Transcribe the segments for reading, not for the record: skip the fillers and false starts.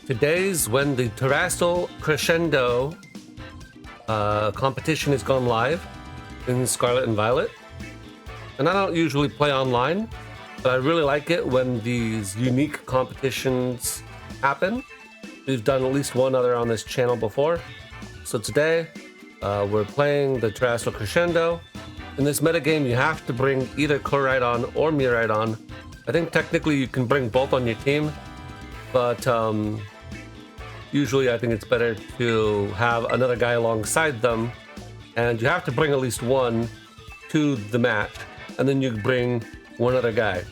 Today's when the Terastal Crescendo competition has gone live in Scarlet and Violet. And I don't usually play online, but I really like it when these unique competitions happen. We've done at least one other on this channel before. So today, we're playing the Terastal Crescendo. In this metagame, you have to bring either Koraidon or Miraidon. I think technically you can bring both on your team, but usually I think it's better to have another guy alongside them, and you have to bring at least one to the match, and then you bring one other guy.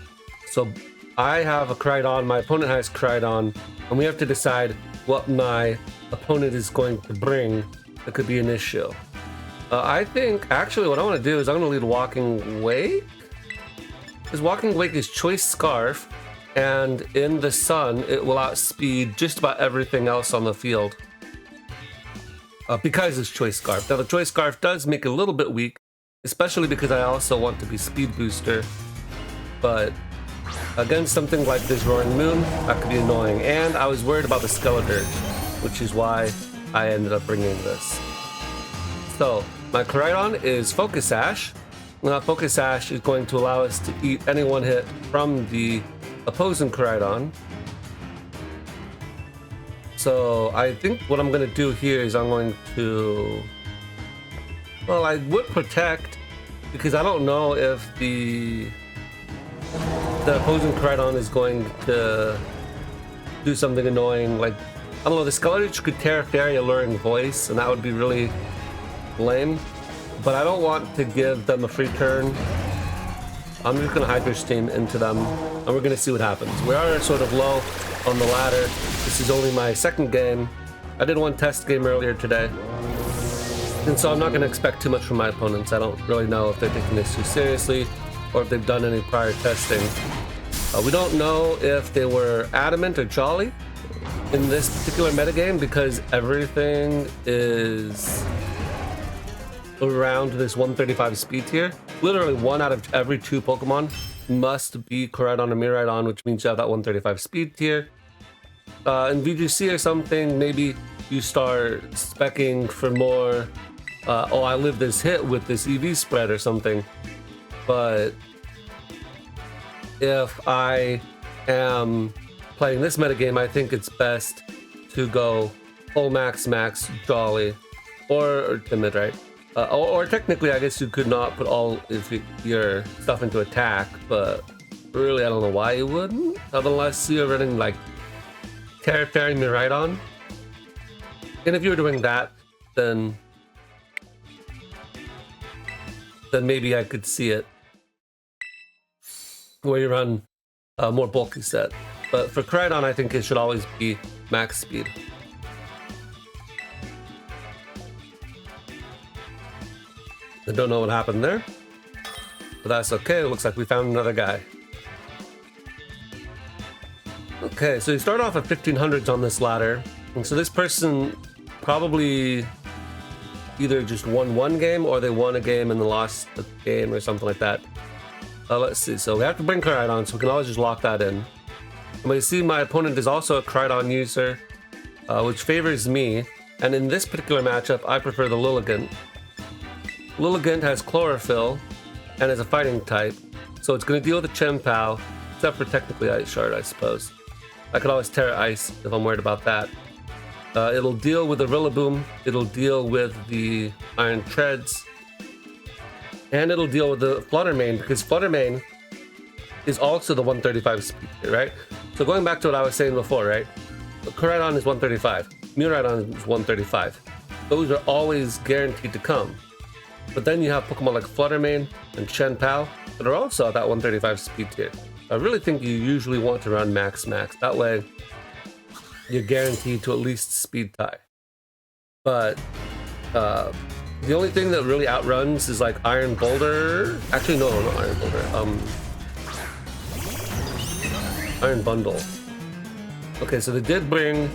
So I have a Koraidon, my opponent has Koraidon, and we have to decide what my opponent is going to bring that could be an issue. I think actually what I want to do is I'm going to lead Walking Wake. Because Walking Wake is Choice Scarf, and in the sun it will outspeed just about everything else on the field. Because it's Choice Scarf. Now the Choice Scarf does make it a little bit weak, especially because I also want to be Speed Booster. But against something like this Roaring Moon, that could be annoying. And I was worried about the Skeledirge, which is why I ended up bringing this. So my Koraidon is Focus Sash. Now Focus Sash is going to allow us to eat any one hit from the opposing Koraidon. So I think what I'm going to do here is I'm going to... Well, I would Protect, because I don't know if the opposing Koraidon is going to do something annoying. Like, I don't know, the Skeledirge could Terra Fairy Alluring Voice, and that would be really lame. But I don't want to give them a free turn. I'm just going to Hydro Steam into them, and we're going to see what happens. We are sort of low on the ladder. This is only my second game. I did one test game earlier today. And so I'm not going to expect too much from my opponents. I don't really know if they're taking this too seriously or if they've done any prior testing. We don't know if they were adamant or jolly in this particular metagame because everything is around this 135 speed tier. Literally 1 out of every 2 Pokemon must be Koraidon or Miraidon, which means you have that 135 speed tier. In VGC or something, maybe you start speccing for more, oh, I live this hit with this EV spread or something. But if I am playing this metagame, I think it's best to go full max, jolly, or timid, right? Or technically, I guess you could not put all of your stuff into attack, but really, I don't know why you wouldn't, unless you're running like Terra Fairy Miraidon. And if you were doing that, then maybe I could see it where you run a more bulky set. But for Koraidon, I think it should always be max speed. I don't know what happened there, but that's okay. It looks like we found another guy. Okay, so you start off at 1500s on this ladder, and so this person probably either just won one game or they won a game and then lost the game or something like that. Let's see. So we have to bring Koraidon, so we can always just lock that in. And we see my opponent is also a Koraidon user, which favors me. And in this particular matchup, I prefer the Lilligant. Lilligant has Chlorophyll and is a fighting type, so it's going to deal with the Chien-Pao, except for technically Ice Shard, I suppose. I could always Terra Ice if I'm worried about that. It'll deal with the Rillaboom, it'll deal with the Iron Treads, and it'll deal with the Fluttermane, because Fluttermane is also the 135 speed, right? So going back to what I was saying before, right? Koraidon is 135, Miraidon is 135. Those are always guaranteed to come. But then you have Pokemon like Fluttermane and Chien-Pao that are also at that 135 speed tier. I really think you usually want to run max. That way, you're guaranteed to at least speed tie. But the only thing that really outruns is like Iron Boulder. Actually, no, not Iron Boulder. Iron Bundle. Okay, so they did bring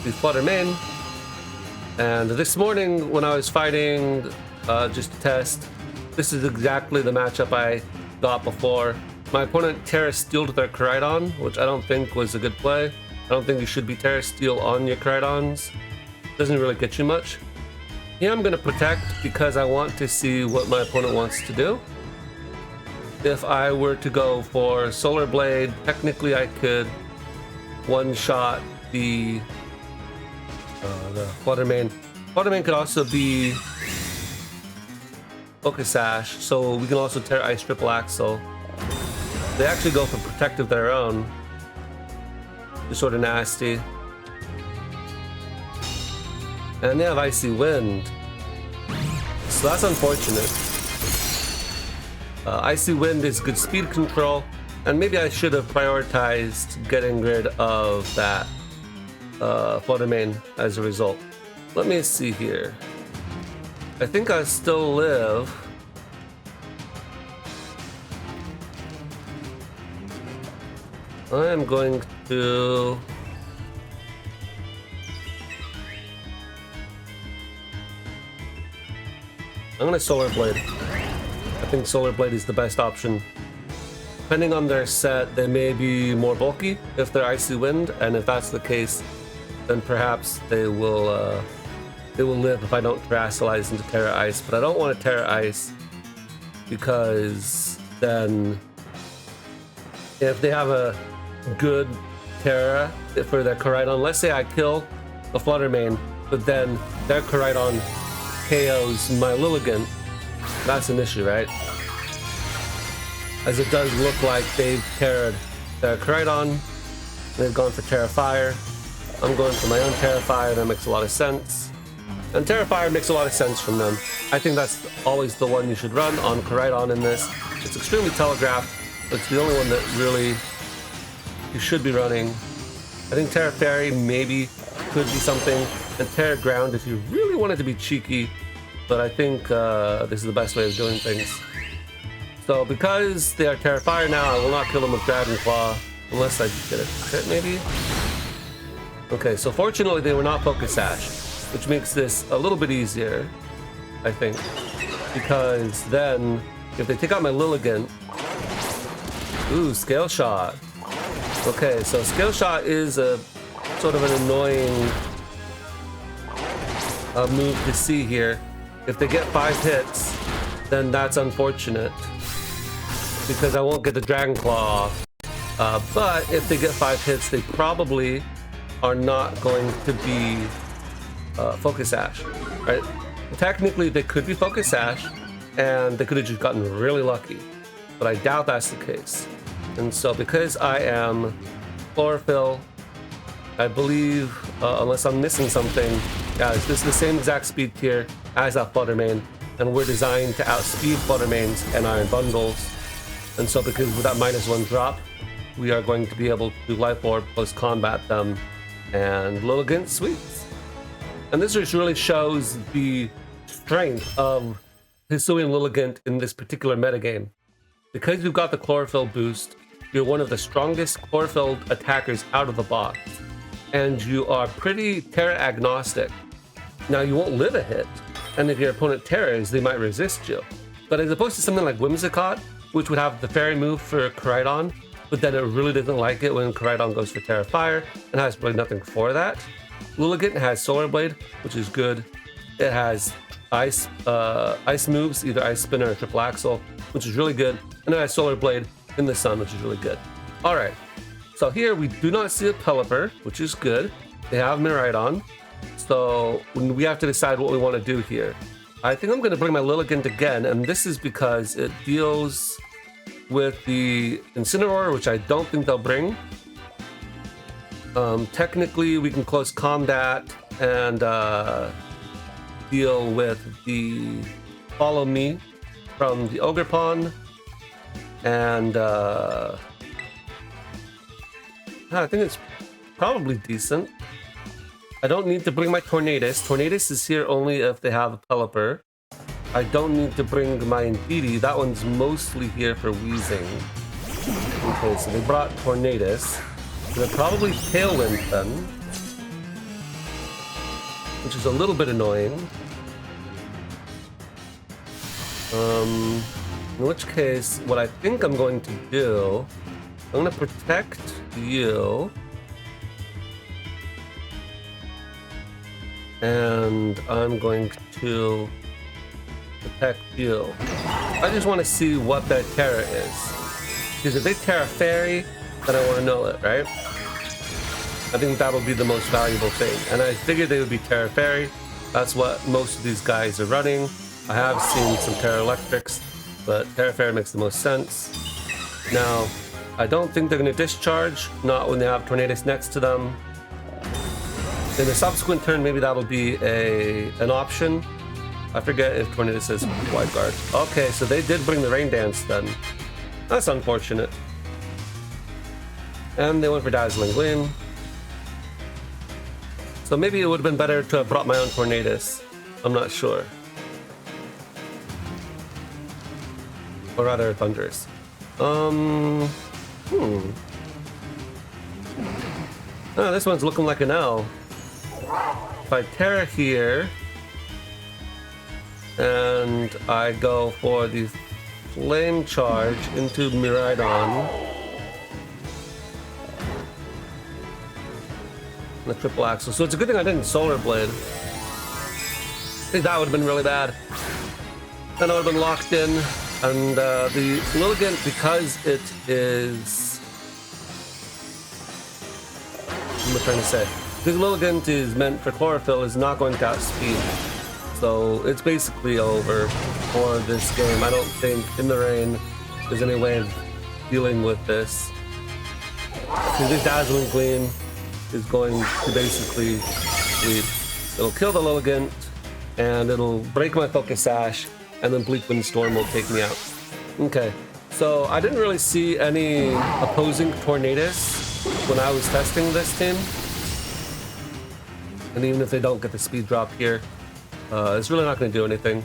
the Fluttermane. And this morning when I was fighting just to test, this is exactly the matchup I got before. My opponent Terra Steeled with their Koraidon, which I don't think was a good play. I don't think you should be Terra Steel on your Crydons. Doesn't really get you much. Here I'm gonna protect because I want to see what my opponent wants to do. If I were to go for Solar Blade, technically I could one-shot the Fluttermane. Fluttermane could also be Focus Sash, so we can also Terra Ice Triple Axle. They actually go for Protective their own. Just sort of nasty. And they have Icy Wind. So that's unfortunate. Icy Wind is good speed control, and maybe I should have prioritized getting rid of that Fluttermane as a result. Let me see here. I think I still live. I am going to... I'm gonna Solar Blade. I think Solar Blade is the best option. Depending on their set, they may be more bulky if they're Icy Wind, and if that's the case, then perhaps they will live if I don't Terastalize into Terra Ice. But I don't want to Terra Ice because then if they have a good Terra for their Koraidon, let's say I kill the Fluttermane, but then their Koraidon KOs my Lilligant, that's an issue, right? As it does look like they've Terra'd their Koraidon, they've gone for Terra Fire. I'm going for my own Terra Fire, that makes a lot of sense. And Terra Fire makes a lot of sense from them. I think that's always the one you should run on Koraidon in this. It's extremely telegraphed, but it's the only one that really you should be running. I think Terra Fairy maybe could be something, and Terra Ground if you really wanted to be cheeky, but I think this is the best way of doing things. So because they are Terra Fire now, I will not kill them with Dragon Claw, unless I get a crit maybe? Okay, so fortunately they were not Focus Sash, which makes this a little bit easier, I think, because then if they take out my Lilligant, ooh, Scale Shot. Okay, so Scale Shot is a sort of an annoying move to see here. If they get 5 hits, then that's unfortunate because I won't get the Dragon Claw off. But if they get 5 hits, they probably are not going to be Focus Sash, right? Technically, they could be Focus Sash, and they could have just gotten really lucky, but I doubt that's the case. And so because I am Chlorophyll, I believe, unless I'm missing something, yeah, this is the same exact speed tier as that Fluttermane, and we're designed to outspeed Fluttermanes and Iron Bundles. And so because with that -1 drop, we are going to be able to Life Orb plus combat them and Lilligant sweeps. And this just really shows the strength of Hisuian Lilligant in this particular metagame. Because you've got the Chlorophyll boost, you're one of the strongest Chlorophyll attackers out of the box. And you are pretty Terra agnostic. Now you won't live a hit, and if your opponent Terras, they might resist you. But as opposed to something like Whimsicott, which would have the fairy move for Koraidon, but then it really doesn't like it when Koraidon goes for Terra Fire, and has really nothing for that. Lilligant has Solar Blade, which is good. It has ice moves, either Ice Spinner or Triple Axle, which is really good. And it has Solar Blade in the sun, which is really good. Alright, so here we do not see a Pelipper, which is good. They have Miraidon, so we have to decide what we want to do here. I think I'm going to bring my Lilligant again, and this is because it deals with the Incineroar, which I don't think they'll bring. Technically, we can close combat and deal with the Follow Me from the Ogre Pawn, and I think it's probably decent. I don't need to bring my Tornadus. Tornadus is here only if they have a Pelipper. I don't need to bring my Indeedee. That one's mostly here for Wheezing. Okay, so they brought Tornadus. They're probably Tailwind then, which is a little bit annoying. In which case, what I think I'm going to do, I'm going to protect you. And I'm going to protect you. I just want to see what their Terra is. Because if they Terra Fairy, then I want to know it, right? I think that'll be the most valuable thing. And I figured they would be Terra Fairy. That's what most of these guys are running. I have seen some Terra Electrics, but Terra Fairy makes the most sense. Now, I don't think they're going to discharge, not when they have Tornadus next to them. In the subsequent turn, maybe that'll be an option. I forget if Tornadus is wide guard. Okay, so they did bring the Rain Dance then. That's unfortunate. And they went for Dazzling Gleam. So maybe it would have been better to have brought my own Tornadus. I'm not sure. Or rather, Thunders. Oh, this one's looking like an L. If I Terra here, and I go for the Flame Charge into Miraidon, the triple axle. So it's a good thing I didn't Solar Blade. I think that would have been really bad. Then I would have been locked in. And the Lilligant, because it is... What am I trying to say? Because Lilligant is meant for Chlorophyll, is not going to outspeed. So it's basically over for this game. I don't think in the rain there's any way of dealing with this. Because this Dazzling Gleam is going to basically sweep. It'll kill the Lilligant, and it'll break my Focus Sash, and then Bleak Windstorm will take me out. Okay, so I didn't really see any opposing Tornadus when I was testing this team. And even if they don't get the speed drop here, it's really not going to do anything.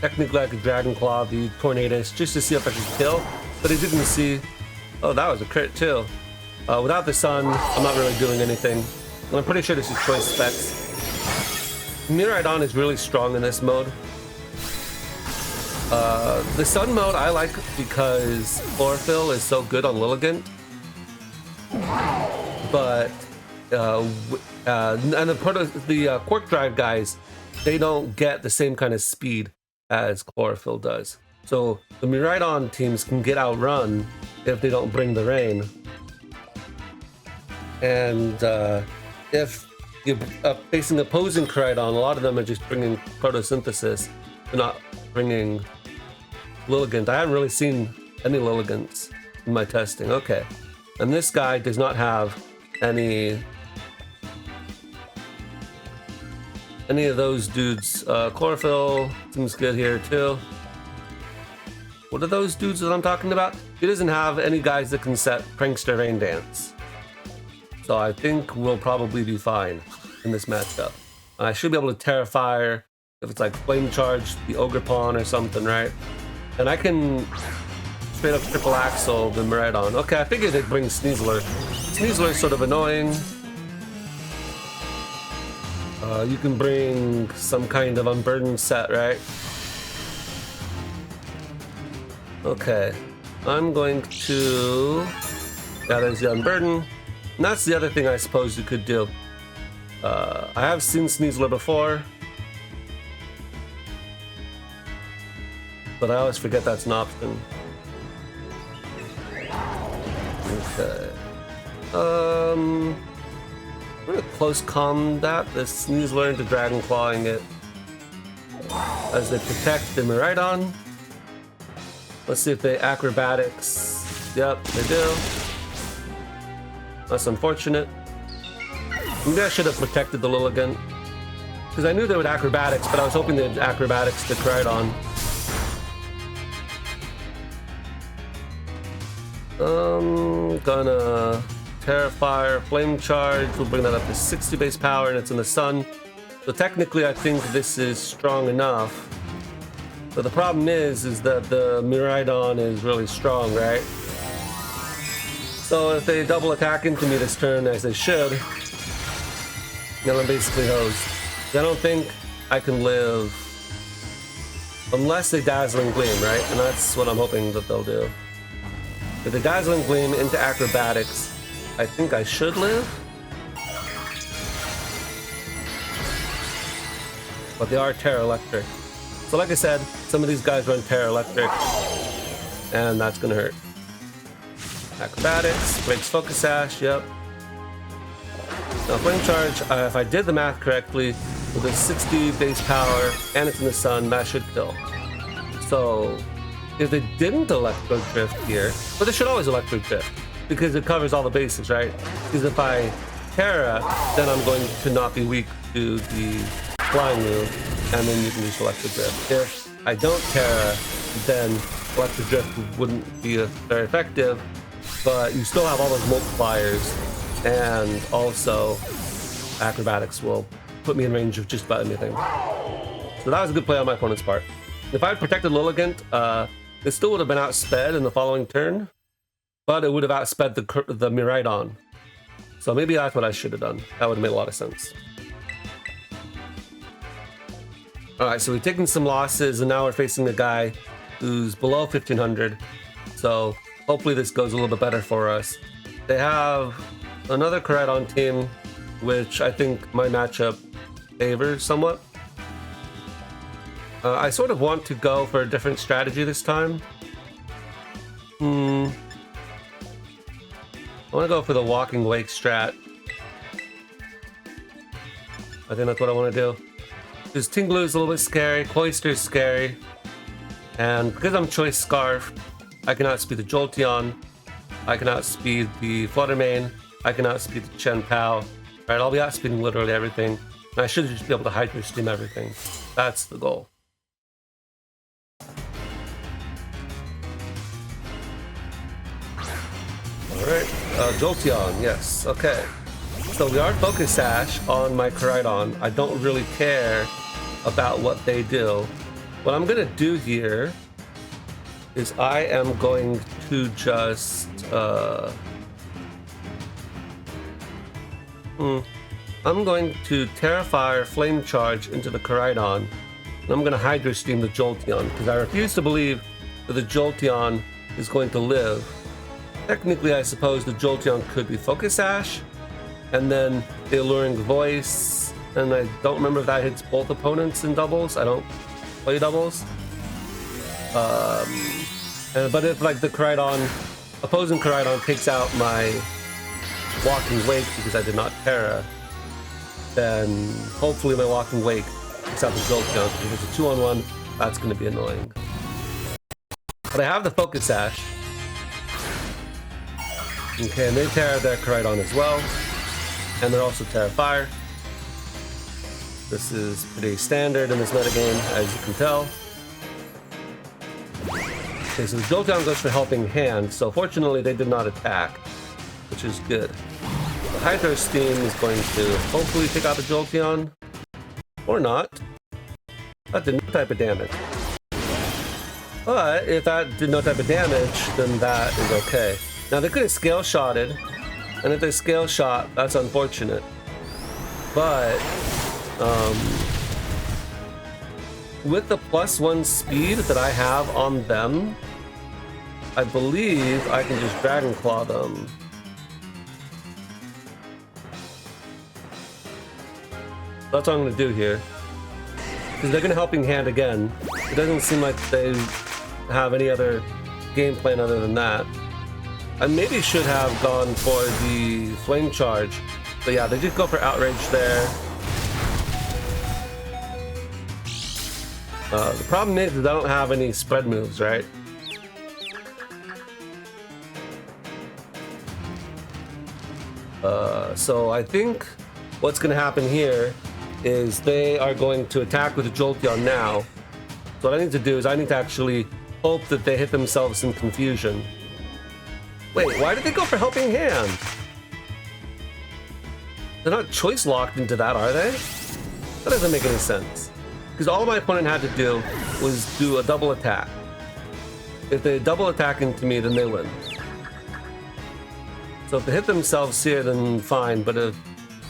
Technically, I could Dragon Claw the Tornadus just to see if I could kill, but as you can see, oh, that was a crit too. Without the sun, I'm not really doing anything. And I'm pretty sure this is choice specs. Miraidon is really strong in this mode. The sun mode I like because Chlorophyll is so good on Lilligant. But and the Quark Drive guys, they don't get the same kind of speed as Chlorophyll does. So the Miraidon teams can get outrun if they don't bring the rain. And if you're facing opposing Koraidon, a lot of them are just bringing Photosynthesis. They're not bringing Lilligant. I haven't really seen any Lilligants in my testing. Okay. And this guy does not have any of those dudes. Chlorophyll seems good here too. What are those dudes that I'm talking about? He doesn't have any guys that can set Prankster Rain Dance. So I think we'll probably be fine in this matchup. I should be able to Terrifier if it's like Flame Charge, the Ogre Pawn or something, right? And I can straight up triple axle the Miraidon. Okay, I figured they'd bring Sneasler. Sneasler is sort of annoying. You can bring some kind of Unburdened set, right? Okay, I'm going to... Yeah, there's the Unburden. And that's the other thing I suppose you could do. I have seen Sneasler before, but I always forget that's an option. Okay. I'm gonna close combat the Sneasler into Dragon Clawing it as they protect the Miraidon. Let's see if they acrobatics. Yep, they do. That's unfortunate. Maybe I should have protected the Lilligant, because I knew they would acrobatics, but I was hoping they'd acrobatics to Koraidon. Gonna Terrifier, Flame Charge. We'll bring that up to 60 base power, and it's in the sun. So technically, I think this is strong enough. But the problem is that the Miraidon is really strong, right? So if they double attack into me this turn, as they should, then I'm basically hosed. I don't think I can live unless they Dazzling Gleam, right? And that's what I'm hoping that they'll do. If they Dazzling Gleam into acrobatics, I think I should live. but they are Terra Electric. So like I said, some of these guys run Terra Electric, and that's gonna hurt. Acrobatics, breaks Focus Sash, yep. Now Flame Charge, if I did the math correctly, with a 60 base power, and it's in the sun, that should kill. So, if they didn't Electro Drift here, but they should always Electro Drift, because it covers all the bases, right? Because if I Terra, then I'm going to not be weak to the flying move, and then you can just Electro Drift. If I don't Terra, then Electro Drift wouldn't be very effective, but you still have all those multipliers, and also Acrobatics will put me in range of just about anything. So that was a good play on my opponent's part. If I had protected Lilligant, it still would have been outsped in the following turn, but it would have outsped the Miraidon. So maybe that's what I should have done. That would have made a lot of sense. Alright, so we've taken some losses, and now we're facing a guy who's below 1500. So hopefully this goes a little bit better for us. They have another Miraidon team, which I think my matchup favors somewhat. I sort of want to go for a different strategy this time. I want to go for the Walking Wake strat. I think that's what I want to do. Because Tinglu is a little bit scary, Cloister is scary, and because I'm Choice Scarf, I can outspeed the Jolteon, I can outspeed the Fluttermane, I can outspeed the Chen Pao. Right, I'll be outspeeding literally everything, and I should just be able to Hydro Steam everything. That's the goal. Alright, Jolteon, yes, okay. So we are Focus Sash on my Miraidon. I don't really care about what they do. What I'm gonna do here is I am going to just I'm going to Terrafire Flame Charge into the Miraidon, and I'm gonna Hydro Steam the Jolteon, because I refuse to believe that the Jolteon is going to live. Technically, I suppose the Jolteon could be Focus Sash, and then the Alluring Voice, and I don't remember if that hits both opponents in doubles. I don't play doubles. But if like the opposing Miraidon takes out my Walking Wake because I did not Terra, then hopefully my Walking Wake takes out the Jolteon. If it's a 2-on-1, that's going to be annoying. But I have the Focus Sash. Okay, and they Terra their Miraidon as well. And they're also Terrafire. This is pretty standard in this metagame, as you can tell. Okay, so the Jolteon goes for Helping Hand, so fortunately they did not attack, which is good. The Hydro Steam is going to hopefully take out the Jolteon, or not. That did no type of damage. But if that did no type of damage, then that is okay. Now they could have Scale Shotted, and if they Scale Shot, that's unfortunate. But with the +1 speed that I have on them, I believe I can just Dragon Claw them. That's what I'm going to do here. Because they're going to Helping Hand again. It doesn't seem like they have any other game plan other than that. I maybe should have gone for the Flame Charge. But yeah, they did go for Outrage there. The problem is that I don't have any spread moves, right? So I think what's going to happen here is they are going to attack with the Jolteon now. So what I need to do is I need to actually hope that they hit themselves in confusion. Wait, why did they go for Helping Hand? They're not choice locked into that, are they? That doesn't make any sense. Because all my opponent had to do was do a double attack. If they double attack into me, then they win. So if they hit themselves here, then fine. But if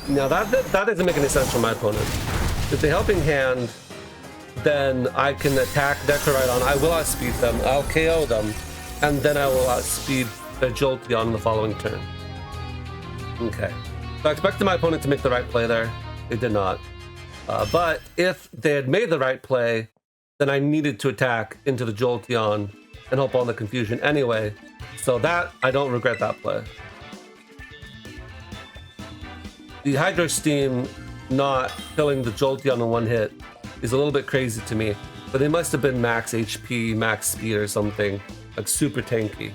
now that doesn't make any sense for my opponent. If they Helping Hand, then I can attack their Miraidon. I will outspeed them. I'll KO them, and then I will outspeed their Jolteon in the following turn. Okay. So I expected my opponent to make the right play there. They did not. But if they had made the right play, then I needed to attack into the Jolteon and hope on the confusion anyway. So that, I don't regret that play. The Hydro Steam not killing the Jolteon in one hit is a little bit crazy to me, but they must have been max HP, max speed or something, like super tanky.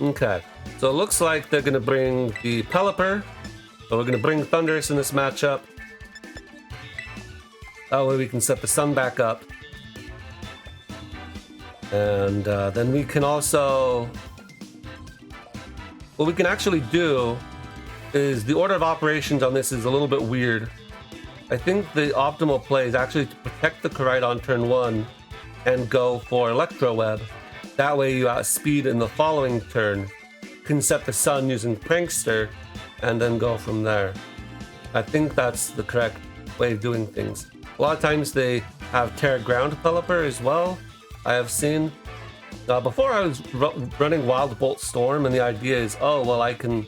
Okay, so it looks like they're gonna bring the Pelipper, so we're gonna bring Thundurus in this matchup. That way we can set the sun back up. And then we can also... What we can actually do is the order of operations on this is a little bit weird. I think the optimal play is actually to protect the Koraidon turn 1 and go for Electro Web. That way you outspeed in the following turn, can set the sun using Prankster, and then go from there. I think that's the correct way of doing things. A lot of times they have Terra Ground Pelipper as well, I have seen. Before I was running Wild Bolt Storm, and the idea is, oh, well, I can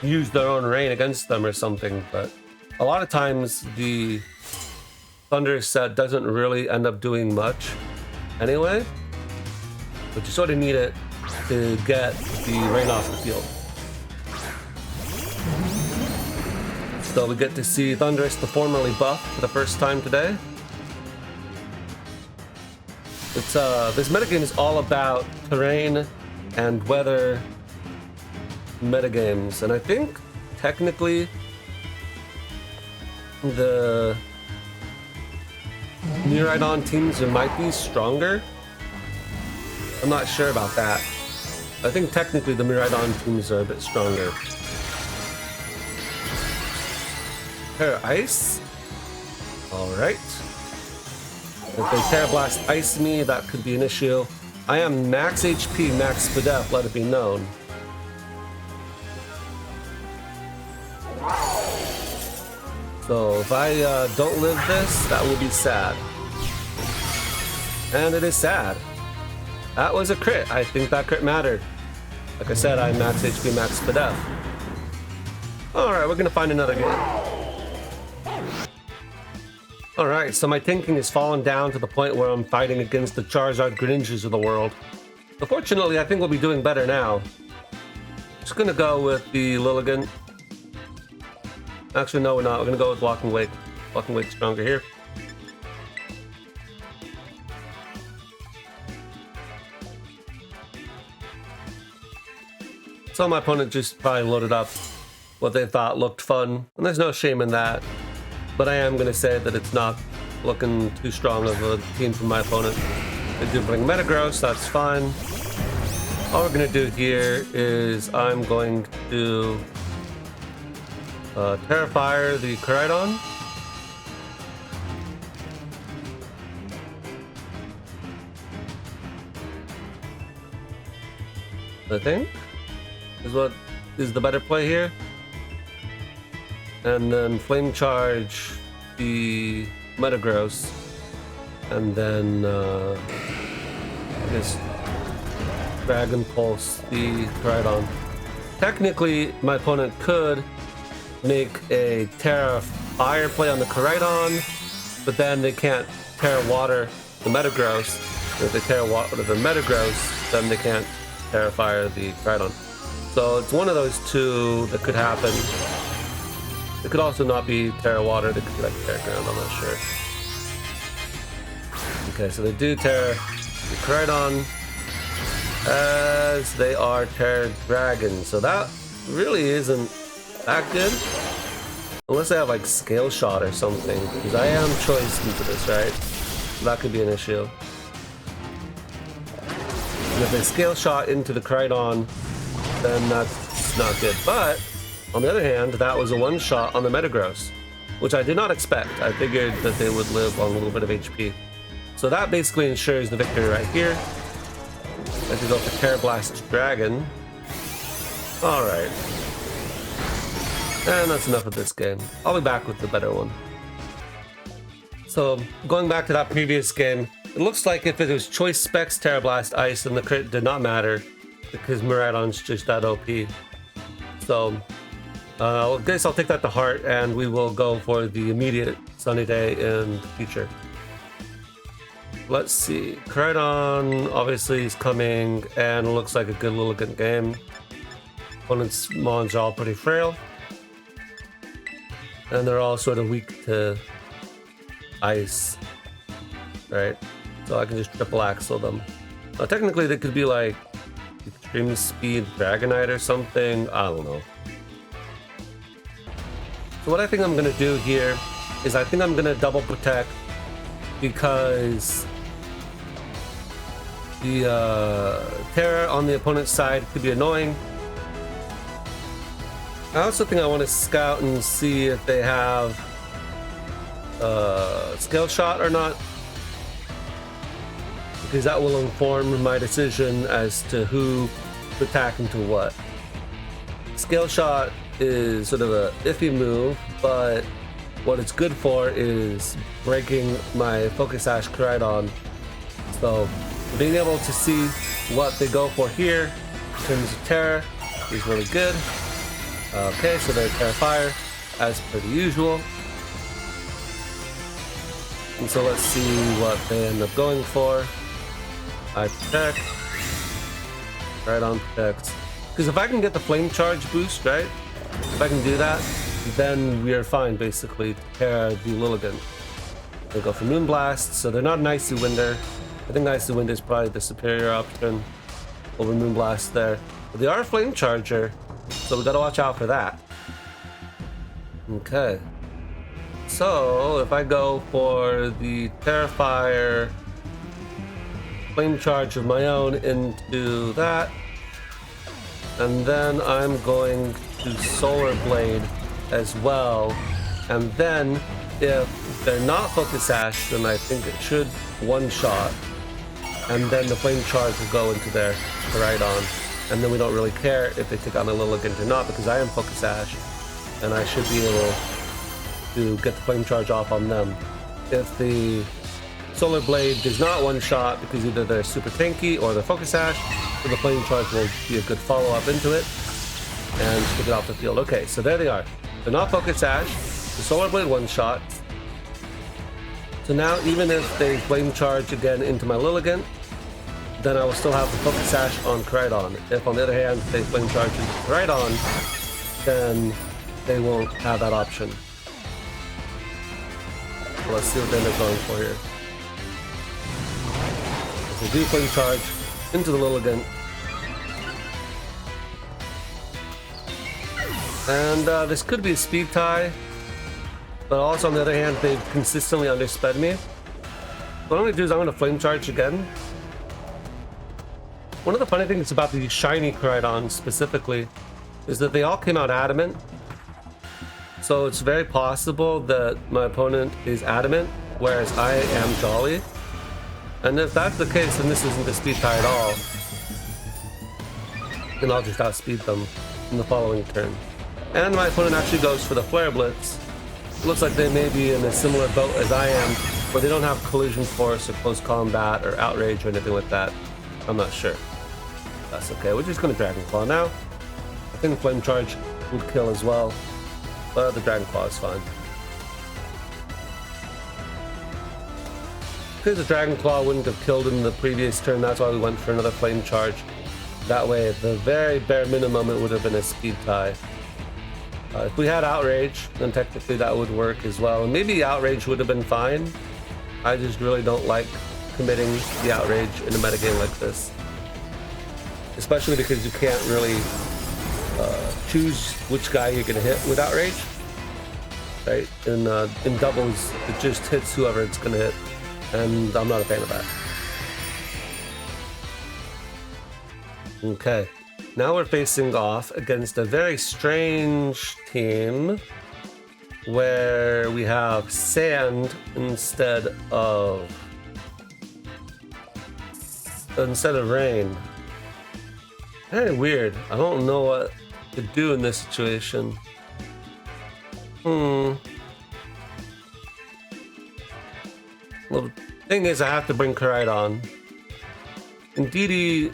use their own rain against them or something, but a lot of times the Thunder set doesn't really end up doing much anyway, but you sort of need it to get the rain off the field. So we get to see Thundurus, the formerly buff, for the first time today. It's this metagame is all about terrain and weather metagames, and I think technically the Miraidon teams might be stronger. I'm not sure about that. I think technically the Miraidon teams are a bit stronger. Terra Ice. Alright. If they Terra Blast Ice me, that could be an issue. I am max HP, max Spadef, let it be known. So if I don't live this, that will be sad. And it is sad. That was a crit. I think that crit mattered. Like I said, I'm max HP, max Spadef. Alright, we're gonna find another game. Alright, so my thinking has fallen down to the point where I'm fighting against the Charizard Greninjas of the world. So fortunately, I think we'll be doing better now. Just gonna go with the Lilligant. Actually, no, we're not. We're gonna go with Walking Wake. Walking Wake's stronger here. So my opponent just probably loaded up what they thought looked fun, and there's no shame in that. But I am gonna say that it's not looking too strong of a team from my opponent. They do bring Metagross, that's fine. All we're gonna do here is I'm going to Terrafire the Koraidon. I think is what is the better play here. And then Flame Charge the Metagross. And then just Dragon Pulse the Koraidon. Technically, my opponent could make a Terra Fire play on the Koraidon, but then they can't Terra Water the Metagross. If they Terra Water the Metagross, then they can't Terra Fire the Koraidon. So it's one of those two that could happen. It could also not be Terra Water, it could be like Terra Ground, I'm not sure. Okay, so they do Terra the Koraidon as they are Terra Dragon. So that really isn't that good. Unless I have like Scale Shot or something, because I am choice into this, right? So that could be an issue. And if they Scale Shot into the Koraidon, then that's not good. But on the other hand, that was a one-shot on the Metagross, which I did not expect. I figured that they would live on a little bit of HP. So that basically ensures the victory right here. I can go for Terra Blast Dragon. Alright. And that's enough of this game. I'll be back with the better one. So, going back to that previous game, it looks like if it was Choice Specs Terra Blast Ice, then the crit did not matter, because Miraidon's just that OP. So, I guess I'll take that to heart, and we will go for the immediate sunny day in the future. Let's see. Crydon obviously is coming, and it looks like a good Lilligant game. Opponent's mons are all pretty frail, and they're all sort of weak to ice, right? So I can just triple axle them. Technically, they could be like extreme speed Dragonite or something. I don't know. So what I think I'm gonna do here is I think I'm gonna double protect, because the Terra on the opponent's side could be annoying. I also think I want to scout and see if they have Scale Shot or not, because that will inform my decision as to who to attack into what. Scale Shot is sort of a iffy move, but what it's good for is breaking my Focus Sash Crydon. So being able to see what they go for here in terms of Terra is really good. Okay, so they're Terra Fire as per the usual. And so let's see what they end up going for. I protect. Crydon protects. Because if I can get the Flame Charge boost, right? If I can do that, then we are fine basically to Terra the Lilligant. They go for Moonblast, so they're not an Icy Winder. I think Icy Wind is probably the superior option over Moonblast there. But they are a Flame Charger, so we gotta watch out for that. Okay. So if I go for the Terrifier Flame Charge of my own into that, and then I'm going to Solar Blade as well, and then if they're not Focus Sash, then I think it should one-shot, and then the Flame Charge will go into their Crydon, and then we don't really care if they take on a Lilligant or not, because I am Focus Sash, and I should be able to get the Flame Charge off on them. If the Solar Blade does not one-shot, because either they're super tanky or they're Focus Sash, so the Flame Charge will be a good follow-up into it and take it off the field. Okay, so there they are. They're not Focus Sash. The Solar Blade one-shot. So now, even if they Flame Charge again into my Lilligant, then I will still have the Focus Sash on Crydon. If, on the other hand, they Flame Charge into Crydon, then they won't have that option. So let's see what they end up going for here. So do Flame Charge into the Lilligant. And this could be a speed tie, but also on the other hand, they've consistently undersped me. What I'm going to do is I'm going to Flame Charge again. One of the funny things about the shiny Crydon specifically is that they all came out adamant. So it's very possible that my opponent is adamant, whereas I am jolly. And if that's the case, then this isn't a speed tie at all. Then I'll just outspeed them in the following turn. And my opponent actually goes for the Flare Blitz. It looks like they may be in a similar boat as I am, where they don't have Collision Force or Close Combat or Outrage or anything like that. I'm not sure. That's okay. We're just going to Dragon Claw now. I think Flame Charge would kill as well, but the Dragon Claw is fine. Because the Dragon Claw wouldn't have killed in the previous turn, that's why we went for another Flame Charge. That way, at the very bare minimum, it would have been a speed tie. If we had Outrage, then technically that would work as well. And maybe Outrage would have been fine. I just really don't like committing the Outrage in a metagame like this. Especially because you can't really choose which guy you're going to hit with Outrage. Right? In doubles, it just hits whoever it's going to hit. And I'm not a fan of that. Okay. Now we're facing off against a very strange team where we have sand instead of rain. Very weird. I don't know what to do in this situation. Well, the thing is, I have to bring Crydon. And Didi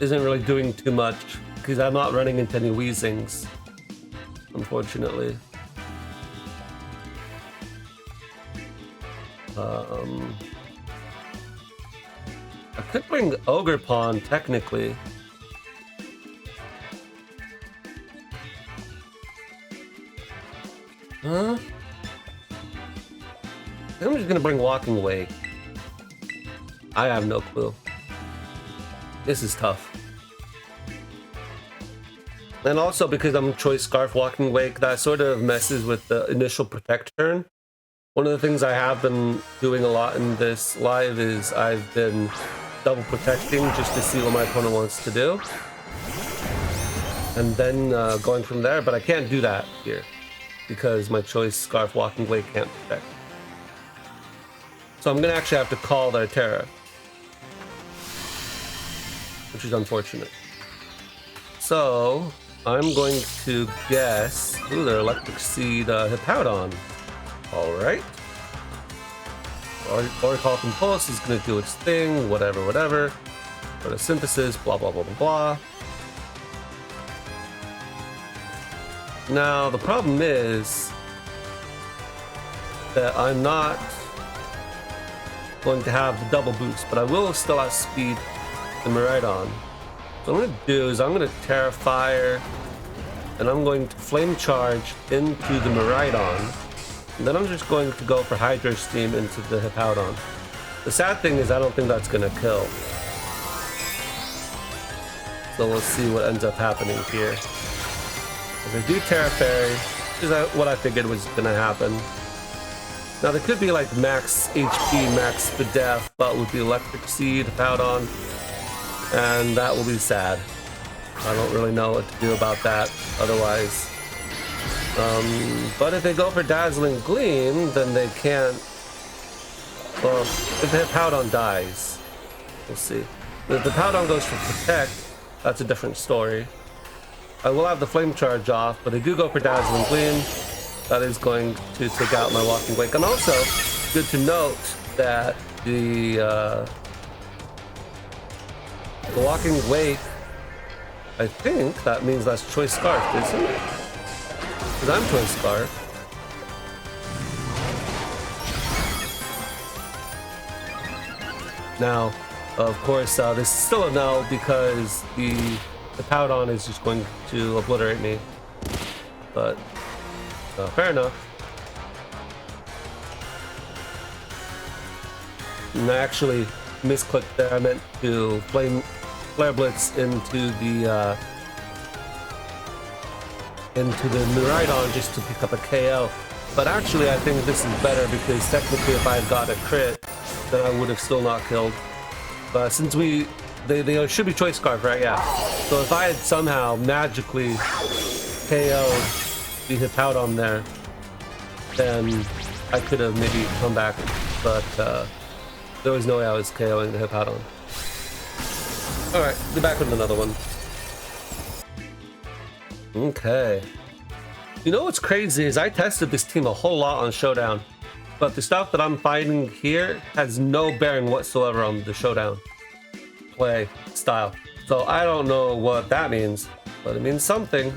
isn't really doing too much because I'm not running into any Weezings. unfortunately. I could bring Ogre Pawn, technically. Huh? I'm just gonna bring Walking Wake. I have no clue. This is tough. And also because I'm Choice Scarf Walking Wake, that sort of messes with the initial Protect turn. One of the things I have been doing a lot in this live is I've been double protecting just to see what my opponent wants to do. And then going from there, but I can't do that here because my Choice Scarf Walking Wake can't protect. So I'm gonna actually have to call their Terra, which is unfortunate. So I'm going to guess, ooh, their Electric Seed Hippowdon. Alright. Orichalcum Pulse is gonna do its thing, whatever. Photosynthesis, blah blah blah blah blah. Now the problem is that I'm not going to have the double boost, but I will still outspeed the Miraidon. So what I'm going to do is I'm going to Terra Fire, and I'm going to Flame Charge into the Miraidon, and then I'm just going to go for Hydro Steam into the Hippowdon. The sad thing is I don't think that's going to kill. So we'll see what ends up happening here. If I do Terra Fairy, which is what I figured was going to happen. Now there could be like max HP, max the death, but with the Electric Seed, Hippowdon, and that will be sad. I don't really know what to do about that otherwise. But if they go for Dazzling Gleam, then they can't. Well, if the Hippowdon dies, we'll see. If the Hippowdon goes for Protect, that's a different story. I will have the Flame Charge off, but they do go for Dazzling Gleam. That is going to take out my Walking Wake. And also, good to note that the Walking Wake, I think that means that's Choice Scarf, isn't it? Because I'm Choice Scarf. Now, of course, this is still a no because the Hippowdon is just going to obliterate me. But fair enough. And I actually misclicked there. I meant to Flare Blitz into the Miraidon just to pick up a KO. But actually, I think this is better because technically, if I had got a crit, then I would have still not killed. But since they should be Choice Scarf, right? Yeah. So if I had somehow magically KO'd the Hippowdon there, then I could have maybe come back, but there was no way I was KOing the Hippowdon. Alright, be back with another one. Okay. You know what's crazy is I tested this team a whole lot on Showdown, but the stuff that I'm finding here has no bearing whatsoever on the Showdown play style. So I don't know what that means, but it means something.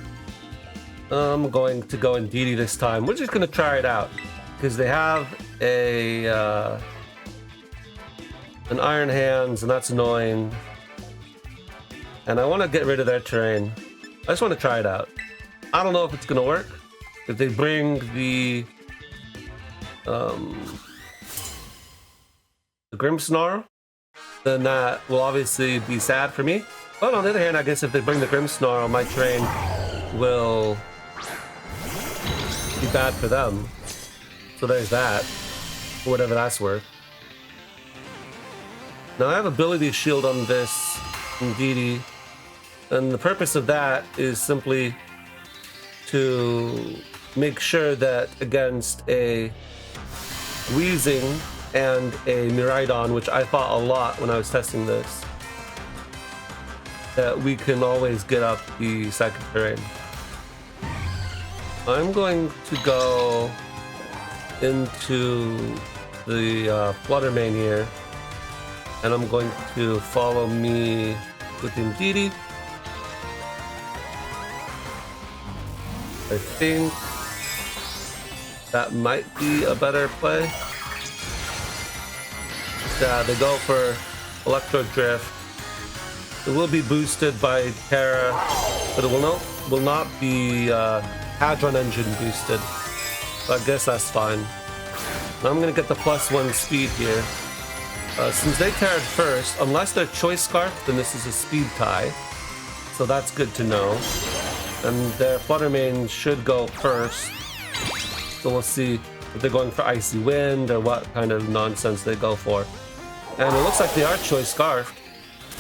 I'm going to go in DD this time. We're just going to try it out because they have an Iron Hands, and that's annoying. And I want to get rid of their terrain. I just want to try it out. I don't know if it's going to work. If they bring the Grimmsnarl, then that will obviously be sad for me. But on the other hand, I guess if they bring the Grimmsnarl, my terrain will be bad for them. So there's that, for whatever that's worth. Now I have Ability Shield on this DD, and the purpose of that is simply to make sure that against a Weezing and a Miraidon, which I fought a lot when I was testing this, that we can always get up the second terrain. I'm going to go into the Flutter Mane here, and I'm going to follow me with Indeedee. I think that might be a better play. Yeah, they go for Electro Drift. It will be boosted by Terra, but it will not be Hadron Engine boosted. So I guess that's fine. Now I'm gonna get the +1 speed here. Since they Terra'd first, unless they're Choice Scarf, then this is a speed tie. So that's good to know. And their Flutter Mane should go first. So we'll see if they're going for Icy Wind or what kind of nonsense they go for. And it looks like they are Choice Scarf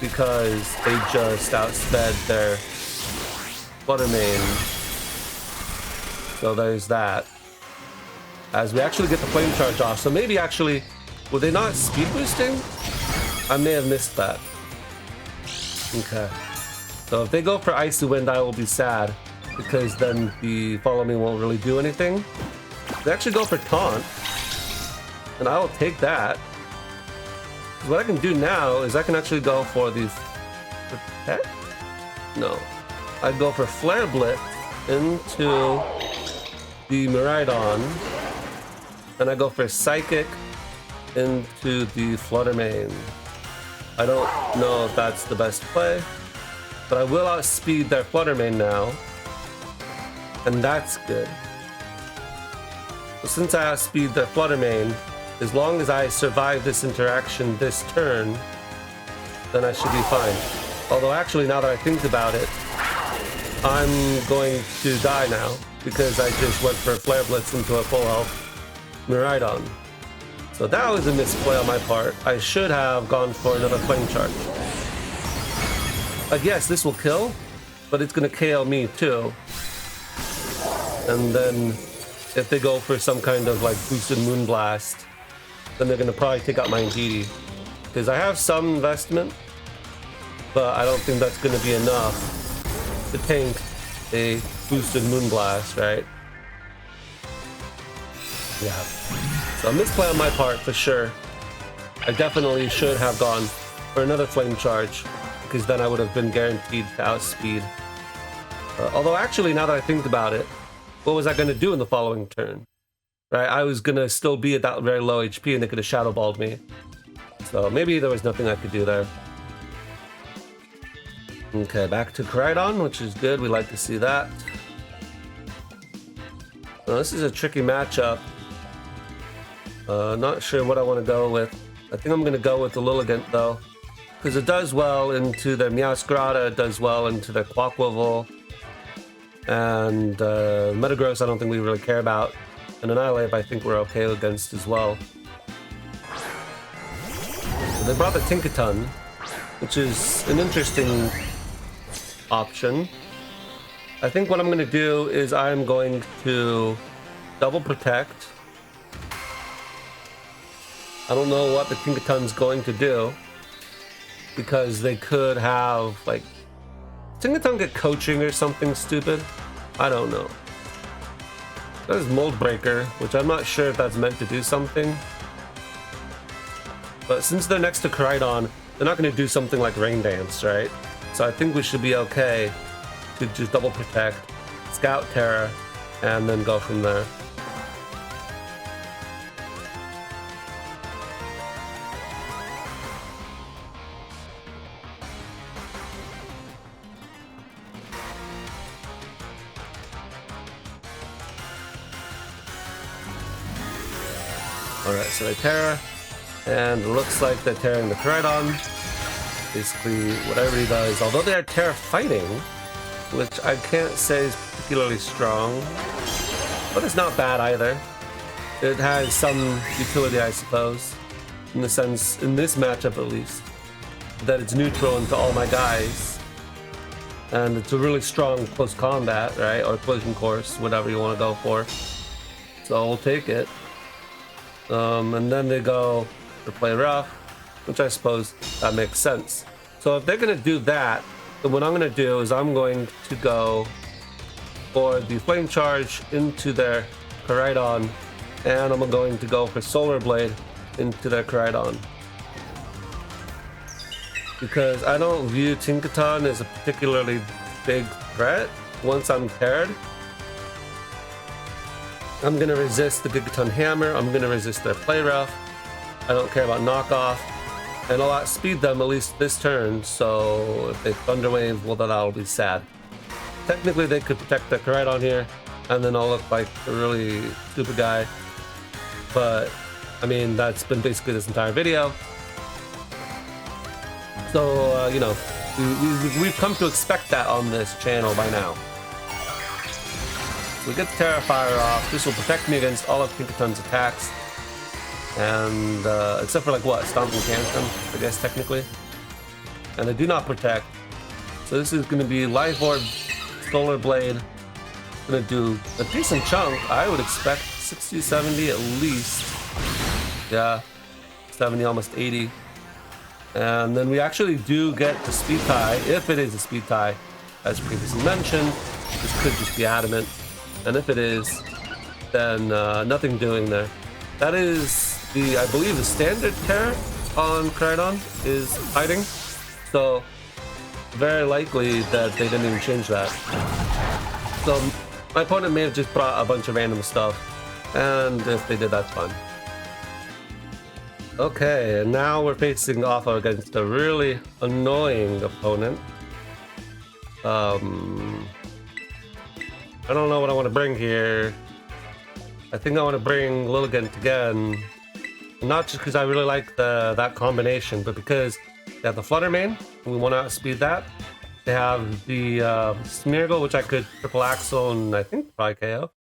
because they just outsped their Flutter Mane. So there's that. As we actually get the Flame Charge off. So maybe actually, were they not speed boosting? I may have missed that. Okay. So if they go for Icy Wind, I will be sad because then the Follow Me won't really do anything. They actually go for Taunt, and I will take that. What I can do now is I can actually go for the Protect? No. I'd go for Flare Blitz into the Miraidon, and I go for Psychic into the Flutter Mane. I don't know if that's the best play, but I will outspeed their Flutter Mane now, and that's good. So since I outspeed their Flutter Mane, as long as I survive this interaction this turn, then I should be fine. Although actually, now that I think about it, I'm going to die now because I just went for a Flare Blitz into a full health Miraidon. So that was a misplay on my part. I should have gone for another Flame Charge. Like, yes, this will kill, but it's going to KO me too. And then if they go for some kind of like boosted Moonblast, then they're going to probably take out my Indeedee. Because I have some investment, but I don't think that's going to be enough to tank a boosted Moonblast, right? Yeah. So a misplay on my part for sure. I definitely should have gone for another Flame Charge, because then I would have been guaranteed to outspeed. Although actually, now that I think about it, what was I going to do in the following turn? Right, I was going to still be at that very low HP and they could have Shadow Balled me. So maybe there was nothing I could do there. Okay, back to Koraidon, which is good. We like to see that. Now, this is a tricky matchup. Not sure what I want to go with. I think I'm going to go with the Lilligant though, because it does well into their Meowscarada, it does well into their Quaquaval, and Metagross I don't think we really care about, and Annihilate I think we're okay against as well. So they brought the Tinkaton, which is an interesting option. I think what I'm going to do is I'm going to double protect. I don't know what the Tinkaton's going to do, because they could have, like, Tinkaton get coaching or something stupid? I don't know. There's Mold Breaker, which I'm not sure if that's meant to do something. But since they're next to Koraidon, they're not going to do something like Rain Dance, right? So I think we should be okay to just double protect, Scout Terra, and then go from there. Alright, so they Terra, and it looks like they're tearing the Koraidon. Basically, whatever he does, although they are Terra fighting, which I can't say is particularly strong, but it's not bad either. It has some utility, I suppose, in the sense, in this matchup at least, that it's neutral into all my guys, and it's a really strong close combat, right, or collision course, whatever you want to go for. So we'll take it. And then they go to play rough, which I suppose that makes sense. So if they're going to do that, then what I'm going to do is I'm going to go for the Flame Charge into their Koraidon, and I'm going to go for Solar Blade into their Koraidon. Because I don't view Tinkaton as a particularly big threat once I'm paired. I'm gonna resist the Gigaton Hammer. I'm gonna resist their Play Rough. I don't care about knockoff. And I'll outspeed them at least this turn, so if they Thunder Wave, well, then that'll be sad. Technically, they could protect their Koraidon here, and then I'll look like a really stupid guy. But, I mean, that's been basically this entire video. So, you know, we've come to expect that on this channel by now. So we get the Terrafire off. This will protect me against all of Pinkerton's attacks. And, except for like what? Stomp and Tantrum, I guess, technically. And they do not protect. So this is going to be Life Orb, Solar Blade. Going to do a decent chunk. I would expect 60, 70 at least. Yeah, 70, almost 80. And then we actually do get the speed tie, if it is a speed tie, as previously mentioned. This could just be adamant. And if it is, then nothing doing there. That is the, I believe, the standard Terra on Koraidon is hiding. So, very likely that they didn't even change that. So, my opponent may have just brought a bunch of random stuff. And if they did, that's fine. Okay, and now we're facing off against a really annoying opponent. I don't know what I want to bring here. I think I want to bring Lilligant again. Not just because I really like that combination, but because they have the Flutter Mane, and we want to outspeed that. They have the Smeargle, which I could triple axle and I think probably KO.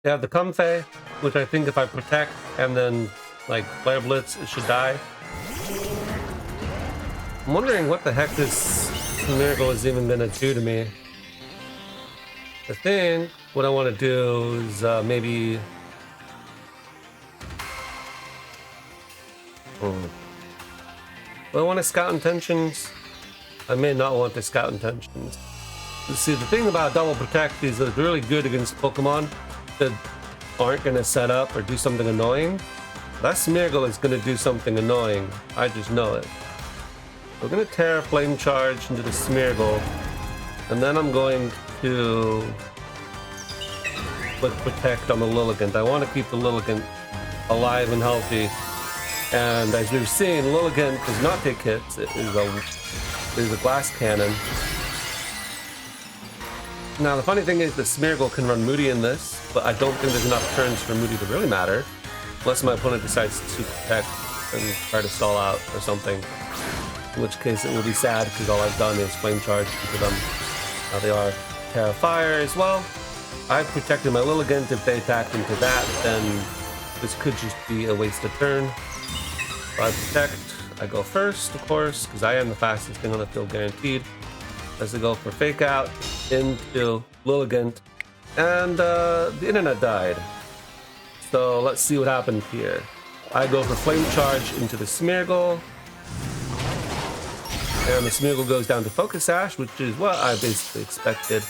They have the Comfey, which I think if I protect and then like Flare Blitz, it should die. I'm wondering what the heck this Smeargle is even gonna do to me. I think what I want to do is maybe. Do I want to Scout Intentions? I may not want to Scout Intentions. See, the thing about Double Protect is that it's really good against Pokemon that aren't going to set up or do something annoying. That Smeargle is going to do something annoying. I just know it. We're going to Terra Flame Charge into the Smeargle, and then I'm going to put Protect on the Lilligant. I want to keep the Lilligant alive and healthy. And as we've seen, Lilligant does not take hits. It is a glass cannon. Now, the funny thing is that Smeargle can run Moody in this, but I don't think there's enough turns for Moody to really matter. Unless my opponent decides to protect and try to stall out or something. In which case it will be sad because all I've done is Flame Charge into them. Now they are Terra Fire as well. I've protected my Lilligant. If they attack into that, then this could just be a wasted turn. So I protect. I go first, of course, because I am the fastest thing on the field guaranteed. As I go for Fake Out into Lilligant. And the internet died. So let's see what happened here. I go for Flame Charge into the Smeargle. And the Smeargle goes down to Focus Sash, which is what I basically expected.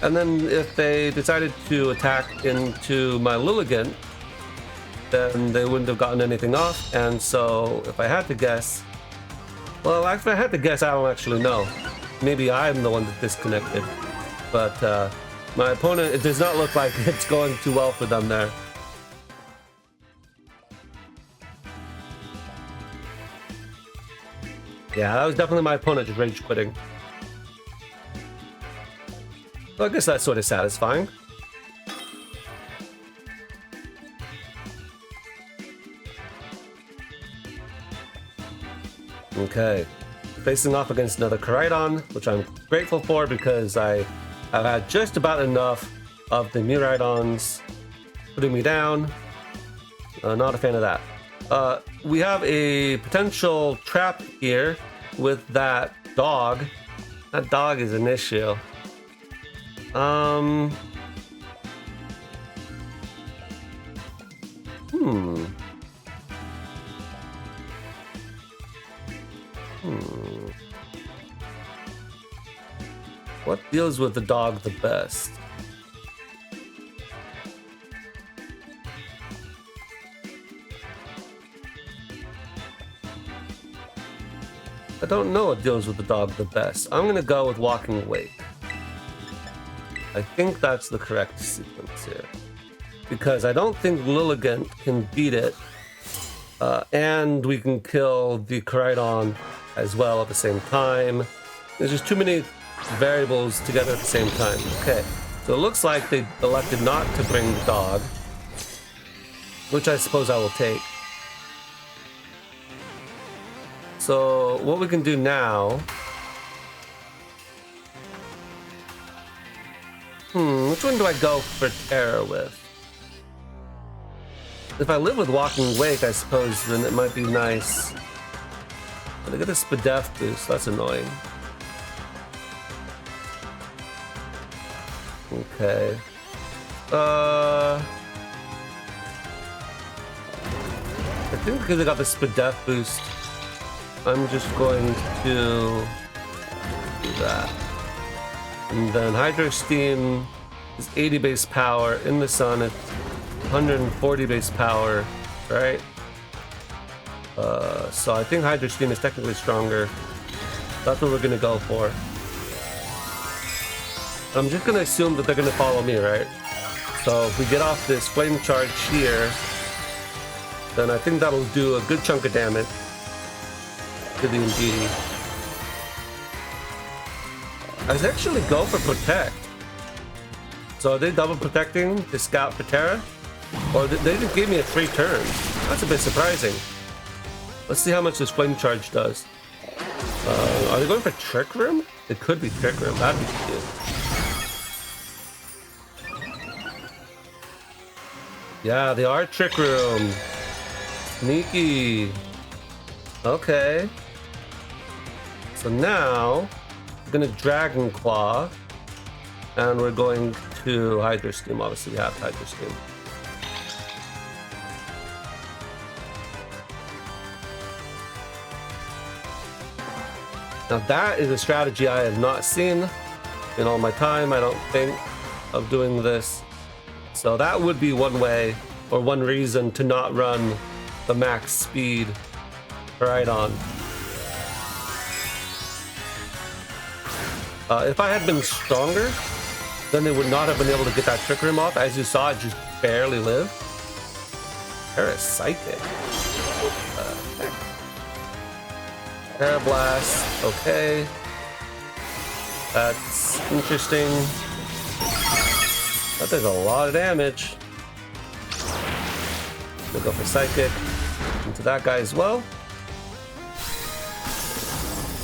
And then if they decided to attack into my Lilligant, then they wouldn't have gotten anything off. And so if I had to guess, well, if I had to guess, I don't actually know. Maybe I'm the one that disconnected. But my opponent, it does not look like it's going too well for them there. Yeah, that was definitely my opponent just rage quitting. Well, I guess that's sort of satisfying. Okay, facing off against another Koraidon, which I'm grateful for because I've had just about enough of the Miraidons putting me down. Not a fan of that. We have a potential trap here with that dog. That dog is an issue. What deals with the dog the best? I don't know what deals with the dog the best. I'm gonna go with Walking Awake. I think that's the correct sequence here. because I don't think Lilligant can beat it. And we can kill the Coridon as well at the same time. There's just too many variables together at the same time. Okay, so it looks like they elected not to bring the dog, which I suppose I will take. So what we can do now... which one do I go for Terra with? If I live with Walking Wake, I suppose, then it might be nice. But I get a Spadef boost, that's annoying. Okay. I think because I got the Spadef boost, I'm just going to do that. And then Hydro Steam is 80 base power. In the sun, it's 140 base power, right? So I think Hydro Steam is technically stronger. That's what we're gonna go for. I'm just gonna assume that they're gonna follow me, right? So if we get off this flame charge here, then I think that'll do a good chunk of damage to the Indeedee. I should actually go for Protect. So are they double protecting to scout for Terra? Or they just gave me a 3 turn. That's a bit surprising. Let's see how much this flame charge does. Are they going for Trick Room? It could be Trick Room. That'd be cute. Yeah, they are Trick Room. Sneaky. Okay. So now we're gonna Dragon Claw, and we're going to Hydro Steam. Obviously, we have Hydro Steam. Now that is a strategy I have not seen in all my time, I don't think, of doing this. So that would be one way, or one reason to not run the max speed Coridon. If I had been stronger, then they would not have been able to get that Trick Room off. As you saw, it just barely lived. Terra Psychic. Terra Blast, okay. That's interesting. That does a lot of damage. We'll go for Psychic into that guy as well.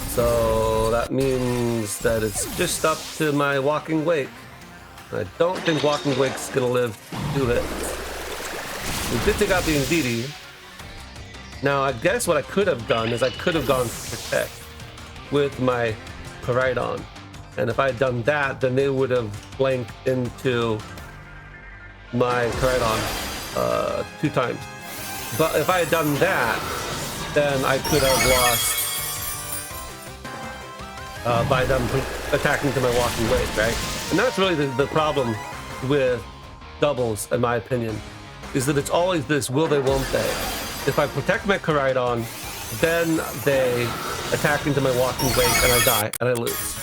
So that means that it's just up to my Walking Wake. I don't think Walking Wake's gonna live to do it. We did take out the Indeedee. Now I guess what I could have done is I could have gone for Protect with my Coridon. And if I had done that, then they would have blanked into my Coridon 2 times. But if I had done that, then I could have lost by them attacking to my Walking Wake, right? And that's really the problem with doubles, in my opinion, is that it's always this will they, won't they. If I protect my Coridon, then they attack into my Walking Wake and I die and I lose.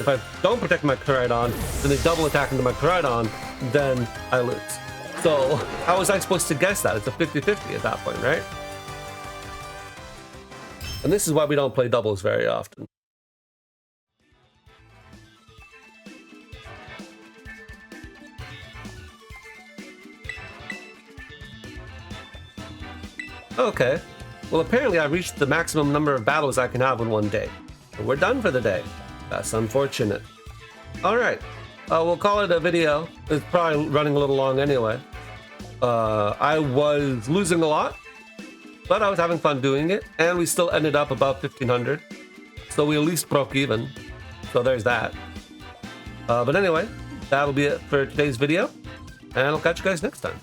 If I don't protect my Coridon, then they double attack into my Coridon, then I lose. So how was I supposed to guess that? It's a 50-50 at that point, right? And this is why we don't play doubles very often. Okay, well apparently I reached the maximum number of battles I can have in one day. And we're done for the day. That's unfortunate. Alright, we'll call it a video. It's probably running a little long anyway. I was losing a lot, but I was having fun doing it, and we still ended up above 1500. So we at least broke even. So there's that. But anyway, that'll be it for today's video, and I'll catch you guys next time.